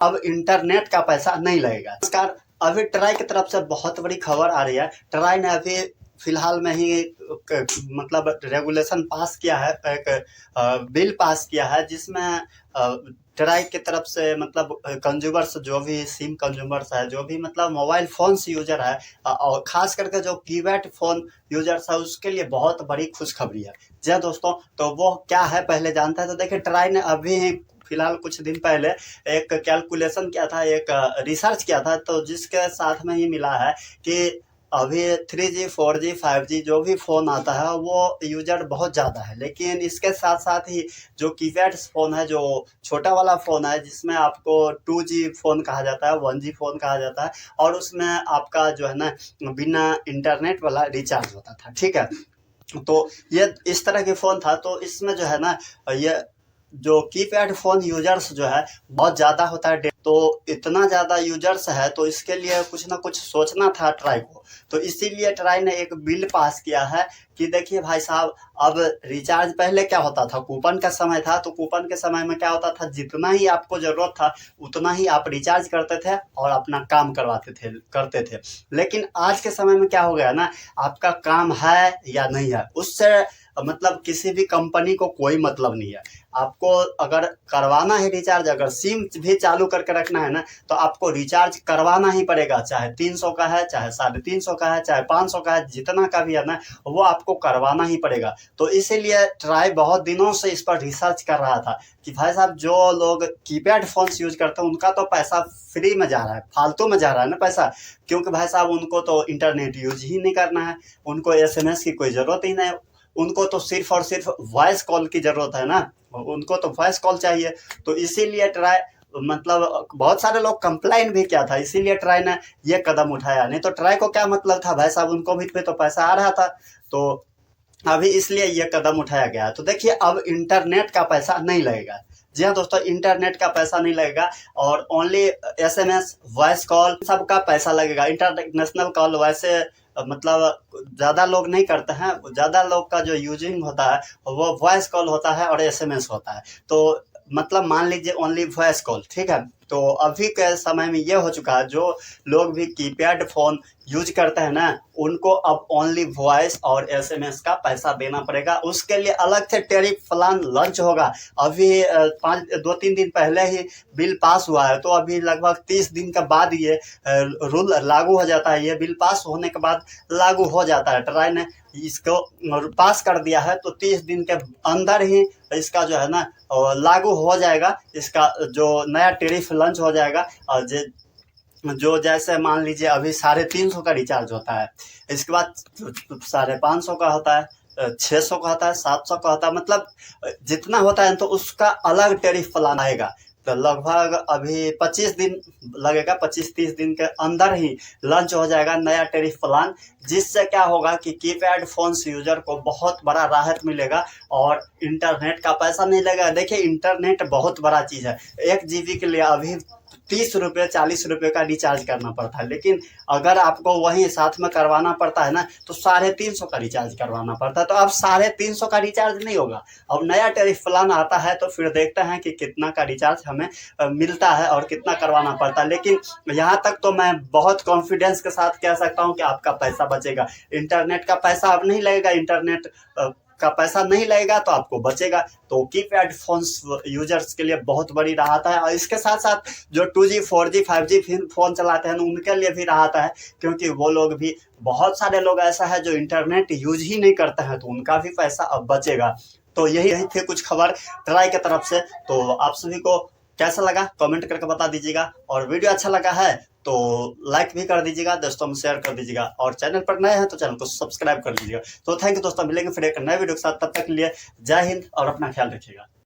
अब इंटरनेट का पैसा नहीं लगेगा। नमस्कार, अभी ट्राई की तरफ से बहुत बड़ी खबर आ रही है। ट्राई ने अभी फिलहाल में ही मतलब रेगुलेशन पास किया है, एक बिल पास किया है जिसमें ट्राई की तरफ से मतलब कंज्यूमर्स, जो भी सिम कंज्यूमर्स है, जो भी मतलब मोबाइल फोन्स यूजर है, और खास करके जो कीपैड फोन यूजर्स है, उसके लिए बहुत बड़ी खुशखबरी है। जी हाँ दोस्तों, तो वो क्या है पहले जानते हैं। तो देखिए, ट्राई ने अभी फिलहाल कुछ दिन पहले एक कैलकुलेशन किया था, एक रिसर्च किया था, तो जिसके साथ में ही मिला है कि अभी 3G 4G 5G जो भी फ़ोन आता है वो यूजर बहुत ज़्यादा है, लेकिन इसके साथ साथ ही जो कीपैड फ़ोन है, जो छोटा वाला फ़ोन है, जिसमें आपको 2G फ़ोन कहा जाता है, 1G फ़ोन कहा जाता है, और उसमें आपका जो है ना बिना इंटरनेट वाला रिचार्ज होता था, ठीक है। तो ये इस तरह के फ़ोन था, तो इसमें जो है ना ये जो कीपैड फ़ोन यूजर्स जो है बहुत ज़्यादा होता है। तो इतना ज़्यादा यूजर्स है, तो इसके लिए कुछ ना कुछ सोचना था ट्राई को। तो इसीलिए ट्राई ने एक बिल पास किया है कि देखिए भाई साहब, अब रिचार्ज पहले क्या होता था, कूपन का समय था, तो कूपन के समय में क्या होता था, जितना ही आपको ज़रूरत था उतना ही आप रिचार्ज करते थे और अपना काम करते थे। लेकिन आज के समय में क्या हो गया ना, आपका काम है या नहीं है, उससे मतलब किसी भी कंपनी को कोई मतलब नहीं है। आपको अगर करवाना है रिचार्ज, अगर सिम भी चालू करके रखना है ना, तो आपको रिचार्ज करवाना ही पड़ेगा, चाहे 300 का है, चाहे 350 का है, चाहे 500 का है, जितना का भी है ना, वो आपको करवाना ही पड़ेगा। तो इसीलिए ट्राई बहुत दिनों से इस पर रिसर्च कर रहा था कि भाई साहब, जो लोग कीपैड फोन्स यूज करते हैं उनका तो पैसा फ्री में जा रहा है, फालतू में जा रहा है ना पैसा, क्योंकि भाई साहब उनको तो इंटरनेट यूज ही नहीं करना है, उनको SMS की कोई ज़रूरत ही नहीं, उनको तो सिर्फ और सिर्फ वॉइस कॉल की ज़रूरत है ना, उनको तो वॉइस कॉल चाहिए। तो इसीलिए ट्राई मतलब बहुत सारे लोग कंप्लेन भी किया था, इसीलिए ट्राई ने ये कदम उठाया। नहीं तो ट्राई को क्या मतलब था, भाई साहब उनको भी पे तो पैसा आ रहा था, तो अभी इसलिए ये कदम उठाया गया है। तो देखिए, अब इंटरनेट का पैसा नहीं लगेगा। जी हाँ दोस्तों, इंटरनेट का पैसा नहीं लगेगा, और ओनली SMS, वॉइस कॉल सबका पैसा लगेगा। इंटरनेशनल कॉल वैसे मतलब ज़्यादा लोग नहीं करते हैं, ज़्यादा लोग का जो यूजिंग होता है वो वॉइस कॉल होता है और SMS होता है। तो मतलब मान लीजिए ओनली वॉइस कॉल, ठीक है। तो अभी के समय में ये हो चुका है, जो लोग भी कीपैड फ़ोन यूज करते हैं ना, उनको अब ओनली वॉइस और SMS का पैसा देना पड़ेगा। उसके लिए अलग से टैरिफ प्लान लॉन्च होगा। अभी 2-3 दिन पहले ही बिल पास हुआ है, तो अभी लगभग 30 दिन के बाद ये रूल लागू हो जाता है। ये बिल पास होने के बाद लागू हो जाता है। ट्राई ने इसको पास कर दिया है, तो 30 दिन के अंदर ही इसका जो है ना लागू हो जाएगा। इसका जो नया टैरिफ लॉन्च हो जाएगा, और जो जैसे मान लीजिए अभी 350 का रिचार्ज होता है, इसके बाद 550 का होता है, 600 का होता है, 700 का होता है, मतलब जितना होता है तो उसका अलग टैरिफ प्लान आएगा। तो लगभग अभी 25 दिन लगेगा, 25-30 दिन के अंदर ही लॉन्च हो जाएगा नया टैरिफ प्लान, जिससे क्या होगा कि कीपैड फोन्स यूजर को बहुत बड़ा राहत मिलेगा और इंटरनेट का पैसा नहीं लगेगा। देखिए, इंटरनेट बहुत बड़ा चीज़ है। 1 GB के लिए अभी 30 रुपये 40 रुपये का रिचार्ज करना पड़ता है, लेकिन अगर आपको वहीं साथ में करवाना पड़ता है ना, तो 350 का रिचार्ज करवाना पड़ता है। तो अब 350 का रिचार्ज नहीं होगा, अब नया टैरिफ प्लान आता है, तो फिर देखते हैं कि कितना का रिचार्ज हमें मिलता है और कितना करवाना पड़ता है। लेकिन यहाँ तक तो मैं बहुत कॉन्फिडेंस के साथ कह सकता हूँ कि आपका पैसा बचेगा। इंटरनेट का पैसा अब नहीं लगेगा, इंटरनेट का पैसा नहीं लगेगा तो आपको बचेगा। तो कीपैड फोन्स यूजर्स के लिए बहुत बड़ी राहत है, और इसके साथ साथ जो 2G 4G 5G फ़ोन चलाते हैं उनके लिए भी राहत है, क्योंकि वो लोग भी, बहुत सारे लोग ऐसा है जो इंटरनेट यूज ही नहीं करते हैं, तो उनका भी पैसा अब बचेगा। तो यही थे कुछ खबर ट्राई की तरफ से। तो आप सभी को कैसा लगा कमेंट करके बता दीजिएगा, और वीडियो अच्छा लगा है तो लाइक भी कर दीजिएगा, दोस्तों में शेयर कर दीजिएगा, और चैनल पर नए हैं तो चैनल को सब्सक्राइब कर दीजिएगा। तो थैंक यू दोस्तों, मिलेंगे फिर एक नए वीडियो के साथ, तब तक के लिए जय हिंद और अपना ख्याल रखिएगा।